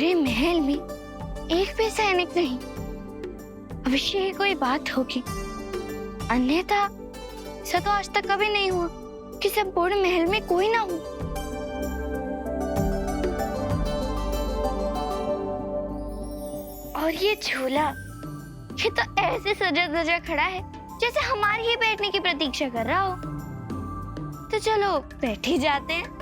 पूरे महल में एक भी सैनिक नहीं। अवश्य ही कोई बात होगी, अन्यथा ऐसा तो आज तक कभी नहीं हुआ कि संपूर्ण महल में कोई ना हो। और ये झूला, ये तो ऐसे सजा धजा खड़ा है जैसे हमारी ही बैठने की प्रतीक्षा कर रहा हो। तो चलो बैठ ही जाते हैं।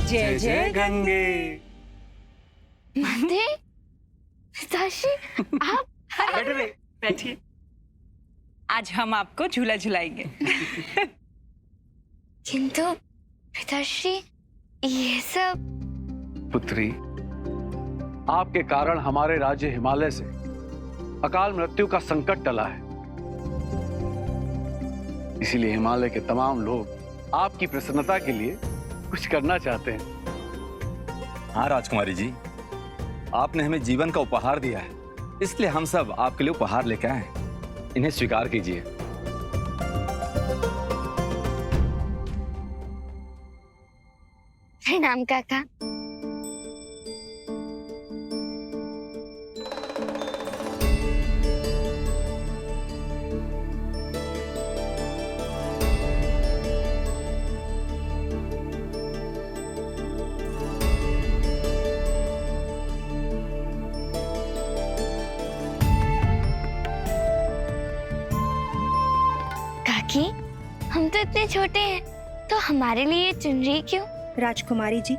जय जय गंगे। मंदिर, पिताश्री, आप बैठिए। आज हम आपको झूला झुलाएंगे। किंतु पिताश्री, ये सब। पुत्री, आपके कारण हमारे राज्य हिमालय से अकाल मृत्यु का संकट टला है। इसीलिए हिमालय के तमाम लोग आपकी प्रसन्नता के लिए कुछ करना चाहते हैं। हाँ राजकुमारी जी, आपने हमें जीवन का उपहार दिया है, इसलिए हम सब आपके लिए उपहार लेकर आए हैं। इन्हें स्वीकार कीजिए। प्रणाम काका। काकी, हम तो इतने छोटे हैं, तो हमारे लिए चुनरी क्यों? राजकुमारी जी,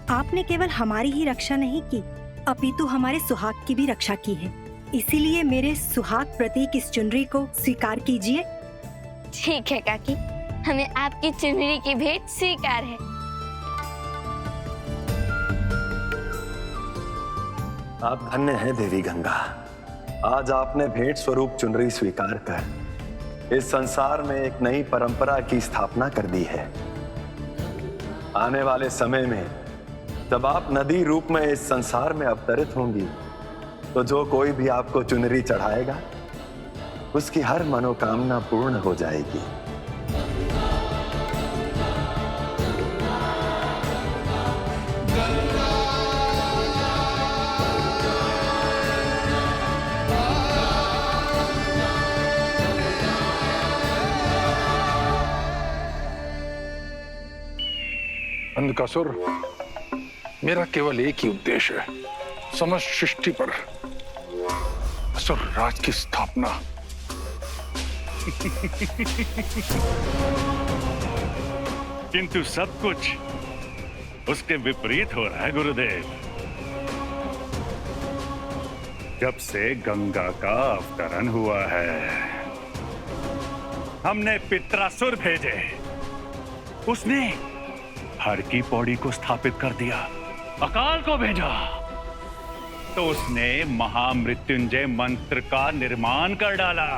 आपने केवल हमारी ही रक्षा नहीं की, अपितु हमारे सुहाग की भी रक्षा की है। इसीलिए मेरे सुहाग प्रतीक इस चुनरी को स्वीकार कीजिए। ठीक है काकी, हमें आपकी चुनरी की भेंट स्वीकार है। आप धन्य हैं देवी गंगा। आज आपने भेंट स्वरूप चुनरी स्वीकार कर इस संसार में एक नई परंपरा की स्थापना कर दी है। आने वाले समय में जब आप नदी रूप में इस संसार में अवतरित होंगी, तो जो कोई भी आपको चुनरी चढ़ाएगा, उसकी हर मनोकामना पूर्ण हो जाएगी। अंधकासुर, मेरा केवल एक ही उद्देश्य है, समस्त सृष्टि पर असुर राज की स्थापना। किंतु सब कुछ उसके विपरीत हो रहा है गुरुदेव। जब से गंगा का अवतरण हुआ है, हमने पित्रासुर भेजे, उसने हर की पौड़ी को स्थापित कर दिया, अकाल को भेजा, तो उसने महामृत्युंजय मंत्र का निर्माण कर डाला।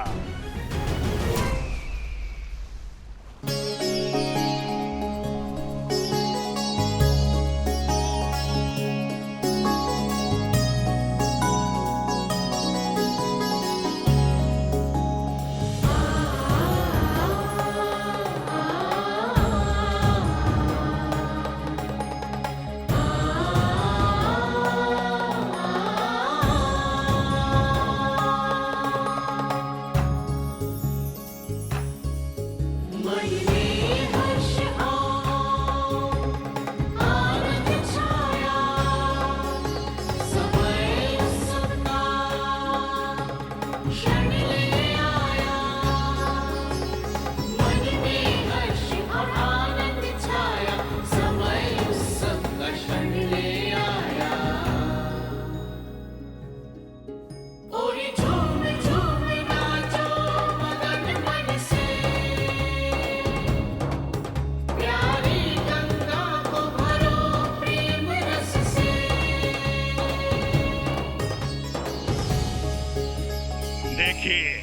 देखिए,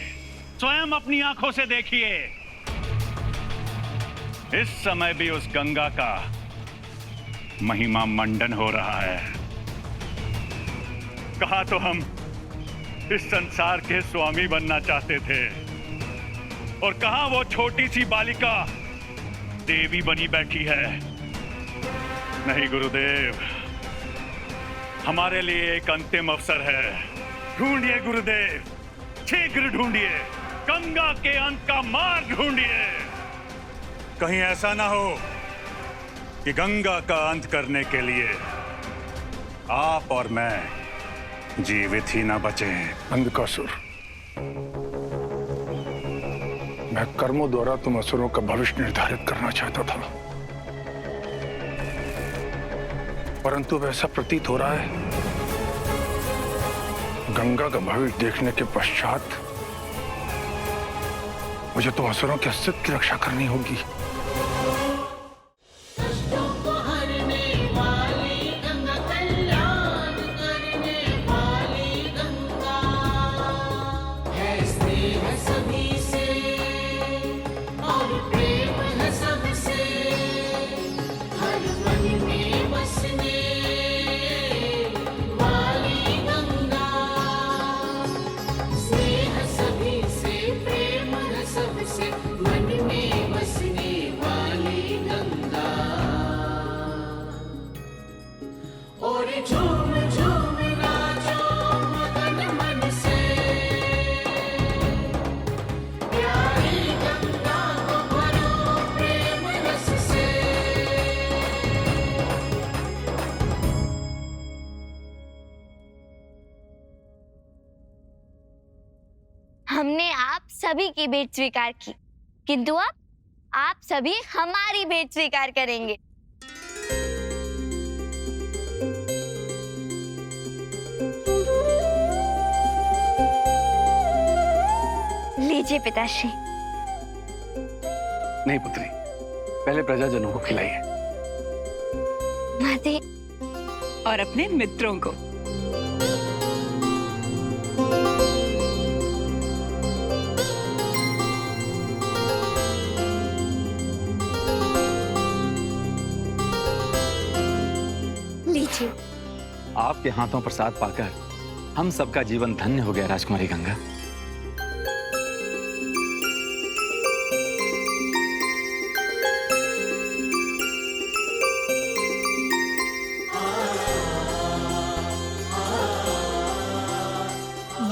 स्वयं अपनी आंखों से देखिए। इस समय भी उस गंगा का महिमा मंडन हो रहा है। कहा तो हम इस संसार के स्वामी बनना चाहते थे, और कहा वो छोटी सी बालिका देवी बनी बैठी है। नहीं गुरुदेव, हमारे लिए एक अंतिम अवसर है। ढूंढिए गुरुदेव, शीघ्र ढूंढिए, गंगा के अंत का मार्ग ढूंढिए। कहीं ऐसा ना हो कि गंगा का अंत करने के लिए आप और मैं जीवित ही ना बचे। अंधकासुर, मैं कर्मों द्वारा तुम असुरों का भविष्य निर्धारित करना चाहता था, परंतु वैसा प्रतीत हो रहा है गंगा का भविष्य देखने के पश्चात मुझे तो असुरों के अस्तित्व की रक्षा करनी होगी। हमने आप सभी की भेंट स्वीकार की, किंतु अब आप सभी हमारी भेंट स्वीकार करेंगे। लीजिए पिताश्री। नहीं पुत्री, पहले प्रजाजनों को खिलाइए। माते, और अपने मित्रों को। लीजिए। आपके हाथों प्रसाद पाकर हम सबका जीवन धन्य हो गया राजकुमारी गंगा।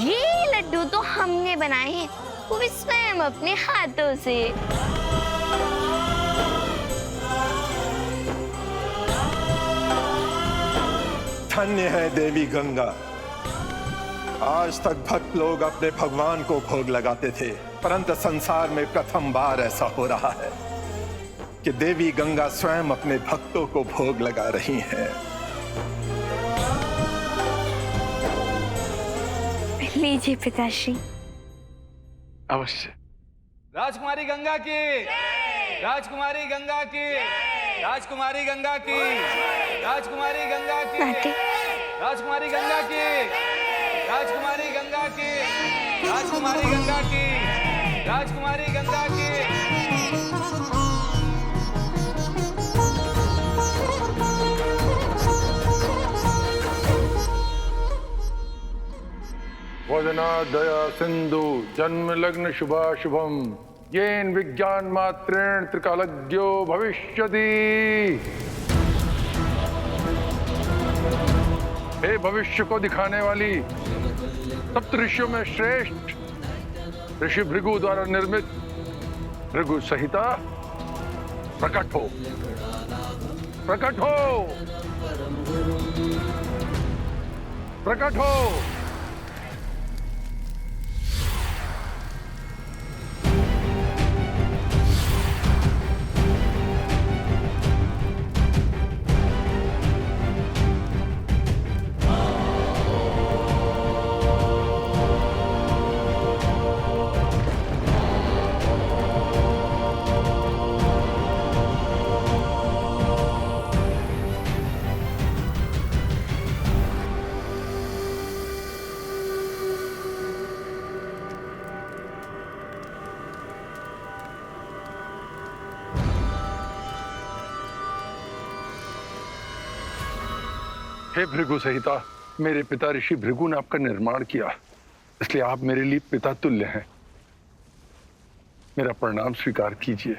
ये लड्डू तो हमने बनाए हैं, वो भी स्वयं अपने हाथों से। धन्य है देवी गंगा। आज तक भक्त लोग अपने भगवान को भोग लगाते थे, परंतु संसार में प्रथम बार ऐसा हो रहा है कि देवी गंगा स्वयं अपने भक्तों को भोग लगा रही हैं। लीजिए पिताश्री। अवश्य। राजकुमारी गंगा की, राजकुमारी गंगा की, राजकुमारी गंगा की, राजकुमारी गंगा की, माते, राजकुमारी गंगा की, राजकुमारी गंगा की, राजकुमारी गंगा की, राजकुमारी गंगा की। वदना दया सिंधु जन्म लग्न शुभाशुभम येन विज्ञान मात्रेण त्रिकालज्ञो भविष्यति। हे भविष्य को दिखाने वाली सप्त ऋषियों में श्रेष्ठ ऋषि भृगु द्वारा निर्मित भृगु संहिता प्रकट हो, प्रकट हो, प्रकट हो। हे भृगु सहिता, मेरे पिता ऋषि भृगु ने आपका निर्माण किया, इसलिए आप मेरे लिए पिता तुल्य हैं। मेरा प्रणाम स्वीकार कीजिए।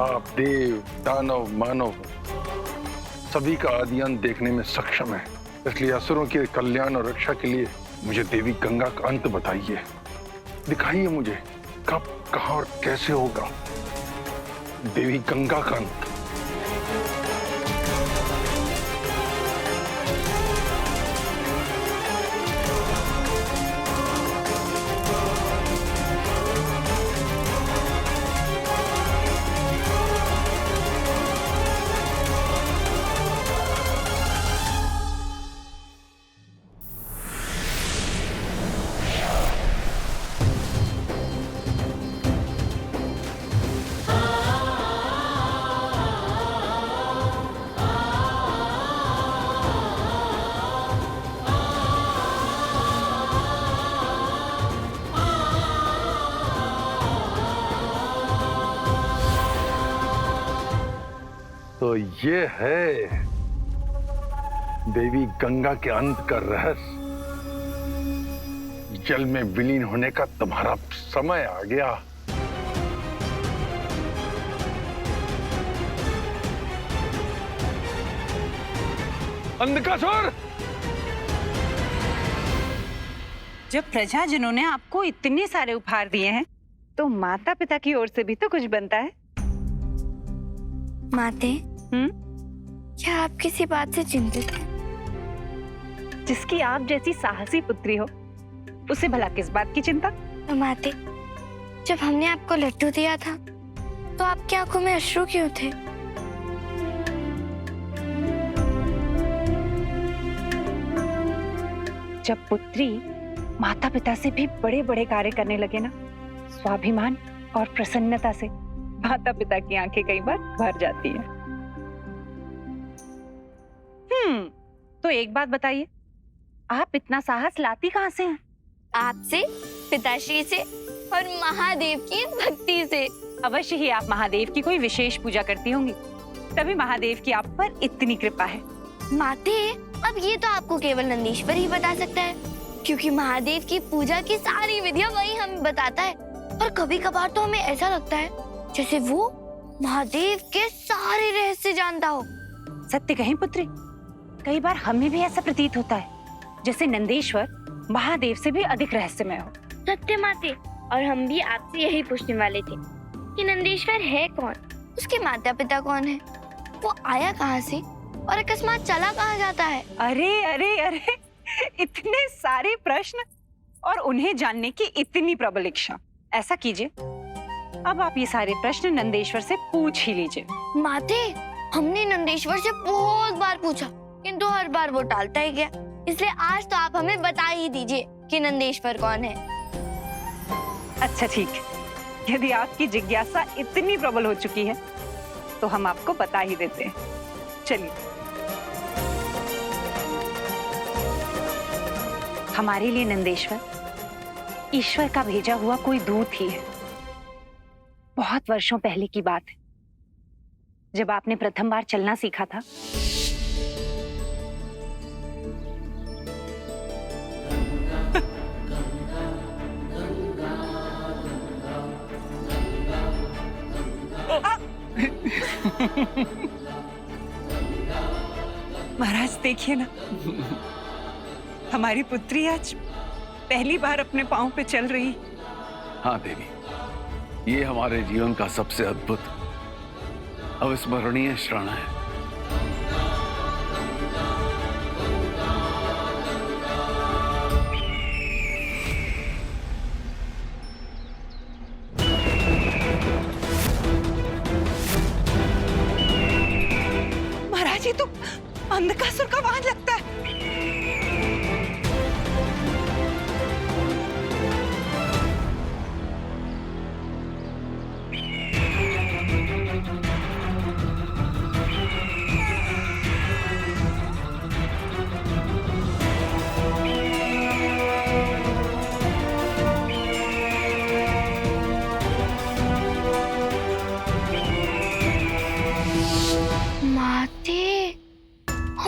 आप देव, दानव, मानव सभी का आदि अंत देखने में सक्षम है, इसलिए असुरों के कल्याण और रक्षा के लिए मुझे देवी गंगा का अंत बताइए। दिखाइए मुझे कब, कहां और कैसे होगा देवी गंगा का अंत। तो ये है देवी गंगा के अंत का रहस्य। जल में विलीन होने का तुम्हारा समय आ गया। अंधकासुर! जब प्रजाजनों ने आपको इतने सारे उपहार दिए हैं, तो माता पिता की ओर से भी तो कुछ बनता है। माते, क्या आप किसी बात से चिंतित हैं? जिसकी आप जैसी साहसी पुत्री हो, उसे भला किस बात की चिंता? तो माते, जब हमने आपको लड्डू दिया था, तो आपकी आंखों में अश्रु क्यों थे? जब पुत्री माता पिता से भी बड़े बड़े कार्य करने लगे ना, स्वाभिमान और प्रसन्नता से माता पिता की आंखें कई बार भर जाती हैं। तो एक बात बताइए, आप इतना साहस लाती कहां से हैं? आपसे, पिताश्री से और महादेव की भक्ति से। अवश्य ही आप महादेव की कोई विशेष पूजा करती होंगी, तभी महादेव की आप पर इतनी कृपा है। माते, अब ये तो आपको केवल नंदीश्वर ही बता सकता है, क्योंकि महादेव की पूजा की सारी विधियां वही हमें बताता है। और कभी कभार तो हमें ऐसा लगता है जैसे वो महादेव के सारे रहस्य जानता हो। सत्य कहें पुत्री, कई बार हमें भी ऐसा प्रतीत होता है जैसे नंदेश्वर महादेव से भी अधिक रहस्यमय हो। सत्य माते, और हम भी आपसे यही पूछने वाले थे कि नंदेश्वर है कौन, उसके माता पिता कौन है, वो आया कहाँ से और अकस्मात चला कहाँ जाता है। अरे अरे अरे, इतने सारे प्रश्न और उन्हें जानने की इतनी प्रबल इच्छा। ऐसा कीजिए, अब आप ये सारे प्रश्न नंदेश्वर से पूछ ही लीजिए। माते, हमने नंदेश्वर से बहुत बार पूछा, किंतु हर बार वो टालता ही गया, इसलिए आज तो आप हमें बता ही दीजिए कि नंदेश्वर कौन है। अच्छा ठीक, यदि आपकी जिज्ञासा इतनी प्रबल हो चुकी है तो हम आपको बता ही देते हैं। चलिए, हमारे लिए नंदेश्वर ईश्वर का भेजा हुआ कोई दूत ही है। बहुत वर्षों पहले की बात है, जब आपने प्रथम बार चलना सीखा था, महाराज देखिए ना, हमारी पुत्री आज पहली बार अपने पांव पे चल रही। हाँ देवी, ये हमारे जीवन का सबसे अद्भुत अविस्मरणीय क्षण है। महाराज, ये तो अंधकासुर का वाहन लगता है।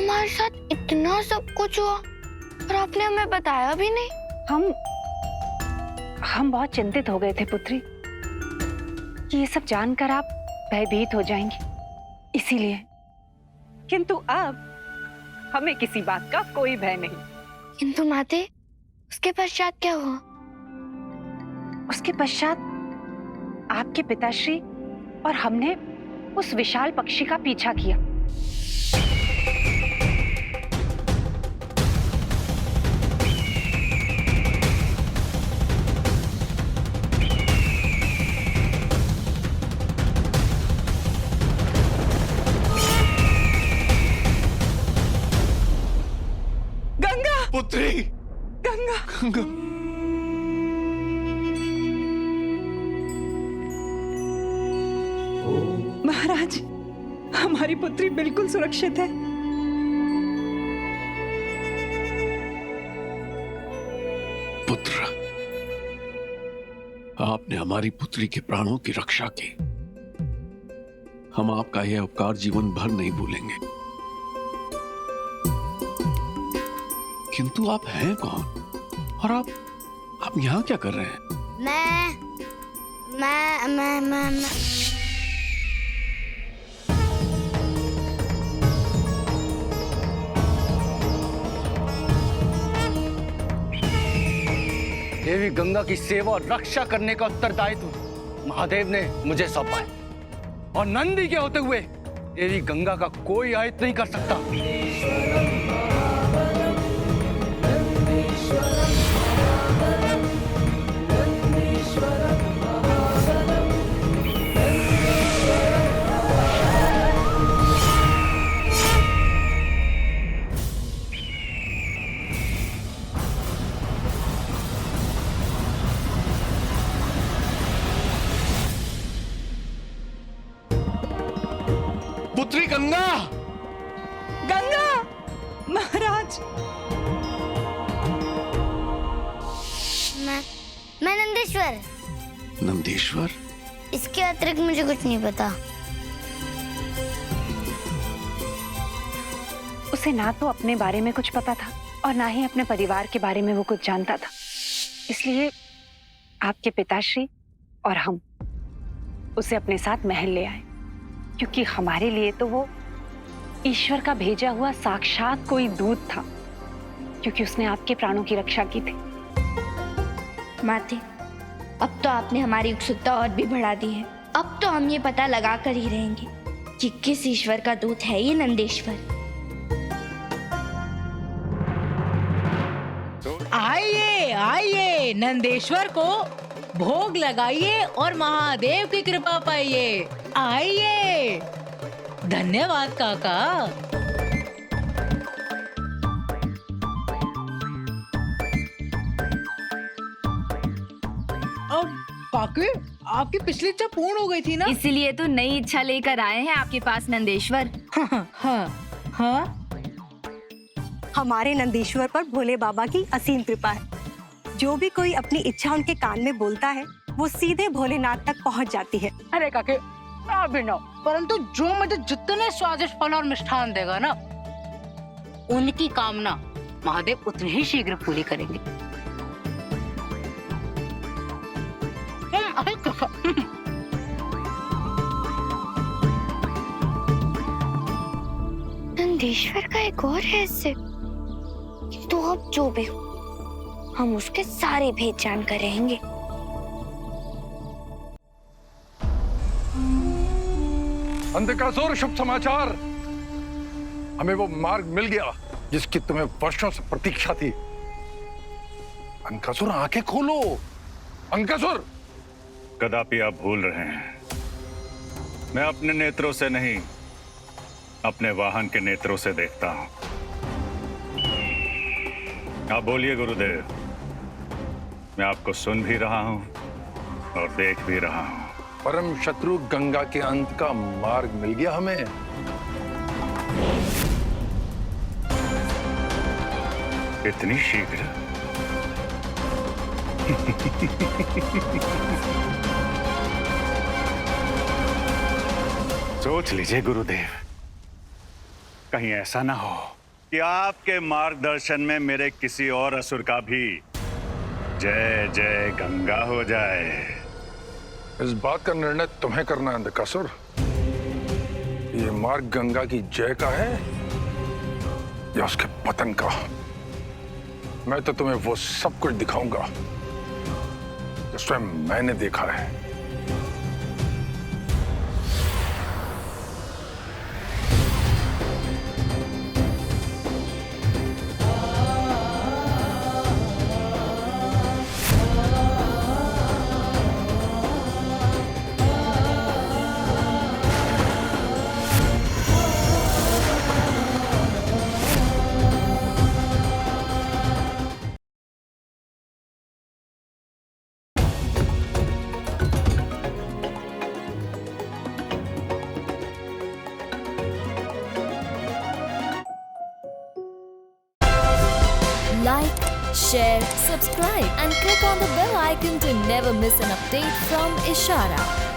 हमारे साथ इतना सब कुछ हुआ और आपने हमें बताया भी नहीं। हम बहुत चिंतित हो गए थे पुत्री कि ये सब जानकर आप भयभीत हो जाएंगे, इसीलिए। किंतु अब हमें किसी बात का कोई भय नहीं। किंतु माते, उसके पश्चात क्या हुआ? उसके पश्चात आपके पिताश्री और हमने उस विशाल पक्षी का पीछा किया। गंगा, पुत्री, गंगा, गंगा। महाराज, हमारी पुत्री बिल्कुल सुरक्षित है। पुत्र, आपने हमारी पुत्री के प्राणों की रक्षा की। हम आपका यह उपकार जीवन भर नहीं भूलेंगे। किंतु आप हैं कौन और आप यहाँ क्या कर रहे हैं? मैं देवी गंगा की सेवा और रक्षा करने का उत्तरदायित्व महादेव ने मुझे सौंपा है और नंदी के होते हुए देवी गंगा का कोई आयत नहीं कर सकता। पुत्री गंगा, गंगा, महाराज। मैं नंदेश्वर। नंदेश्वर? इसके अतिरिक्त मुझे कुछ नहीं पता। उसे ना तो अपने बारे में कुछ पता था और ना ही अपने परिवार के बारे में वो कुछ जानता था। इसलिए आपके पिताश्री और हम उसे अपने साथ महल ले आए, क्योंकि हमारे लिए तो वो ईश्वर का भेजा हुआ साक्षात कोई दूत था, क्योंकि उसने आपके प्राणों की रक्षा की थी। माते, अब तो आपने हमारी उत्सुकता और भी बढ़ा दी है। अब तो हम ये पता लगा कर ही रहेंगे कि किस ईश्वर का दूत है ये नंदेश्वर। आइए आइए, नंदेश्वर को भोग लगाइए और महादेव की कृपा पाइए। आइए। धन्यवाद काका। अब काके, आपकी पिछली इच्छा पूर्ण हो गई थी ना? इसीलिए तो नई इच्छा लेकर आए हैं आपके पास नंदेश्वर। हाँ। हमारे नंदीश्वर पर भोले बाबा की असीम कृपा है। जो भी कोई अपनी इच्छा उनके कान में बोलता है वो सीधे भोलेनाथ तक पहुंच जाती है। अरे काके, परंतु जो मुझे जितने स्वादिष्ट फल और मिष्ठान देगा ना, उनकी कामना महादेव उतनी ही शीघ्र पूरी करेंगे। नंदेश्वर का एक और रहस्य, तो अब जो भी हो हम उसके सारे भेद जानकर रहेंगे। अंधकासुर, शुभ समाचार। हमें वो मार्ग मिल गया जिसकी तुम्हें वर्षों से प्रतीक्षा थी। अंधकासुर, आंखें खोलो। अंधकासुर! कदापि आप भूल रहे हैं, मैं अपने नेत्रों से नहीं, अपने वाहन के नेत्रों से देखता हूं। आप बोलिए गुरुदेव, मैं आपको सुन भी रहा हूं और देख भी रहा हूं। परम शत्रु गंगा के अंत का मार्ग मिल गया हमें। इतनी शीघ्र? सोच लीजिए गुरुदेव, कहीं ऐसा ना हो कि आपके मार्गदर्शन में मेरे किसी और असुर का भी जय जय गंगा हो जाए। इस बात का निर्णय तुम्हें करना है अंधकासुर। ये मार्ग गंगा की जय का है या उसके पतन का। मैं तो तुम्हें वो सब कुछ दिखाऊंगा जो स्वयं मैंने देखा है। Like, share, subscribe and click on the bell icon to never miss an update from Ishara.